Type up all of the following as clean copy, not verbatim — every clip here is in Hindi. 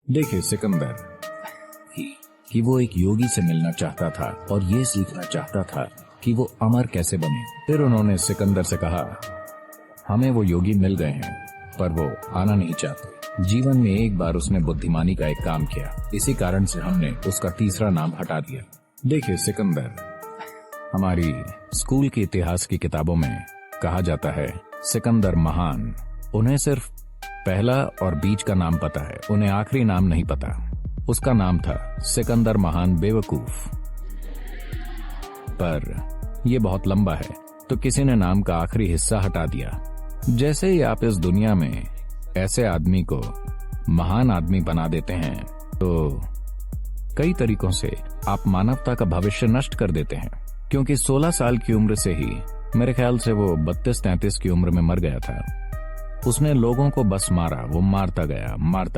देखिए सिकंदर कि वो एक योगी से मिलना चाहता था और ये सीखना चाहता था कि वो अमर कैसे बने। फिर उन्होंने सिकंदर से कहा, हमें वो योगी मिल गए हैं पर वो आना नहीं चाहते। जीवन में एक बार उसने बुद्धिमानी का एक काम किया, इसी कारण से हमने उसका तीसरा नाम हटा दिया। देखिए सिकंदर, हमारी स्कूल के इतिहास की किताबों में कहा जाता है सिकंदर महान। उन्हें सिर्फ पहला और बीच का नाम पता है, उन्हें आखिरी नाम नहीं पता। उसका नाम था सिकंदर महान बेवकूफ। पर यह बहुत लंबा है तो किसी ने नाम का आखिरी हिस्सा हटा दिया। जैसे ही आप इस दुनिया में ऐसे आदमी को महान आदमी बना देते हैं तो कई तरीकों से आप मानवता का भविष्य नष्ट कर देते हैं। क्योंकि 16 साल की उम्र से ही, मेरे ख्याल से वो 32-33 की उम्र में मर गया था। उसने लोगों को बस मारा, वो मारता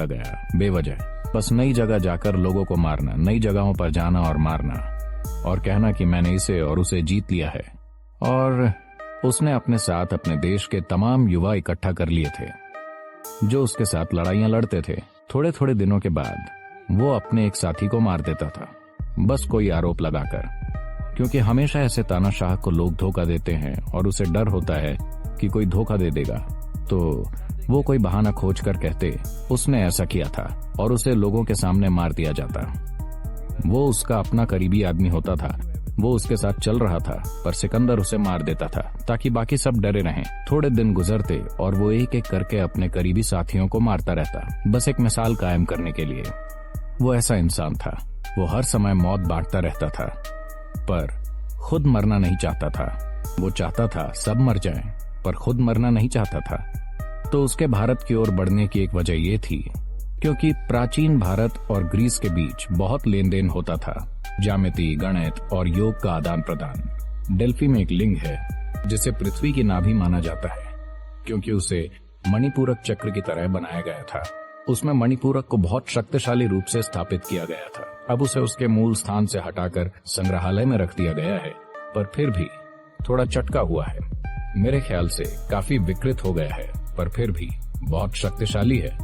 गया बेवजह। बस नई जगह जाकर लोगों को मारना, नई जगहों पर जाना और मारना और कहना कि मैंने इसे और उसे जीत लिया है। और उसने अपने साथ अपने देश के तमाम युवा इकट्ठा कर लिए थे जो उसके साथ लड़ाइयां लड़ते थे। थोड़े थोड़े दिनों के बाद वो अपने एक साथी को मार देता था, बस कोई आरोप लगाकर। क्योंकि हमेशा ऐसे तानाशाह को लोग धोखा देते हैं और उसे डर होता है कि कोई धोखा दे देगा, तो वो कोई बहाना खोज कर कहते उसने ऐसा किया था और उसे लोगों के सामने मार दिया जाता। वो उसका अपना करीबी आदमी होता था, वो उसके साथ चल रहा था, पर सिकंदर उसे मार देता था ताकि बाकी सब डरे रहें। थोड़े दिन गुजरते और वो एक एक करके अपने करीबी साथियों को मारता रहता, बस एक मिसाल कायम करने के लिए। वो ऐसा इंसान था, वो हर समय मौत बांटता रहता था पर खुद मरना नहीं चाहता था। वो चाहता था सब मर जाएं, पर खुद मरना नहीं चाहता था। तो उसके भारत की ओर बढ़ने की एक वजह ये थी क्योंकि प्राचीन भारत और ग्रीस के बीच बहुत लेन देन होता था। ज्यामिति, गणित और योग का आदान प्रदान। डेल्फी में एक लिंग है जिसे पृथ्वी की नाभि माना जाता है क्योंकि उसे मणिपूरक चक्र की तरह बनाया गया था। उसमें मणिपूरक को बहुत शक्तिशाली रूप से स्थापित किया गया था। अब उसे उसके मूल स्थान से हटाकर संग्रहालय में रख दिया गया है, पर फिर भी थोड़ा चटका हुआ है। मेरे ख्याल से काफी विकृत हो गया है, पर फिर भी बहुत शक्तिशाली है।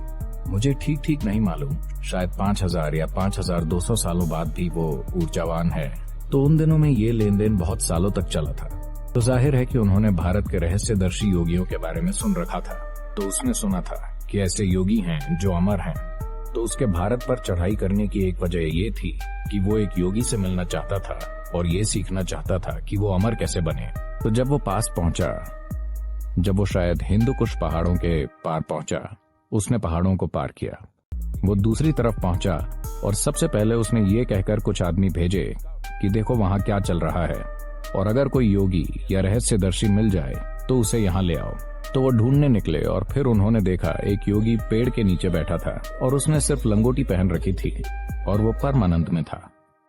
मुझे ठीक नहीं मालूम, शायद 5000 या 5200 सालों बाद भी वो ऊर्जावान है। तो उन दिनों में ये लेन देन बहुत सालों तक चला था। तो जाहिर है कि उन्होंने भारत के रहस्यदर्शी योगियों के बारे में सुन रखा था। तो उसने सुना था कि ऐसे योगी हैं जो अमर हैं। तो उसके भारत पर चढ़ाई करने की एक वजह ये थी कि वो एक योगी से मिलना चाहता था और ये सीखना चाहता था कि वो अमर कैसे बने। तो जब वो पास पहुंचा, जब वो शायद हिंदुकुश पहाड़ों के पार पहुंचा, उसने पहाड़ों को पार किया। वो दूसरी तरफ पहुंचा और सबसे पहले उसने ये कहकर कुछ आदमी भेजे कि देखो वहां क्या चल रहा है और अगर कोई योगी या रहस्यदर्शी मिल जाए तो उसे यहाँ ले आओ। तो वो ढूंढने निकले और फिर उन्होंने देखा एक योगी पेड़ के नीचे बैठा था और उसने सिर्फ लंगोटी पहन रखी थी और वो परमानंद में था।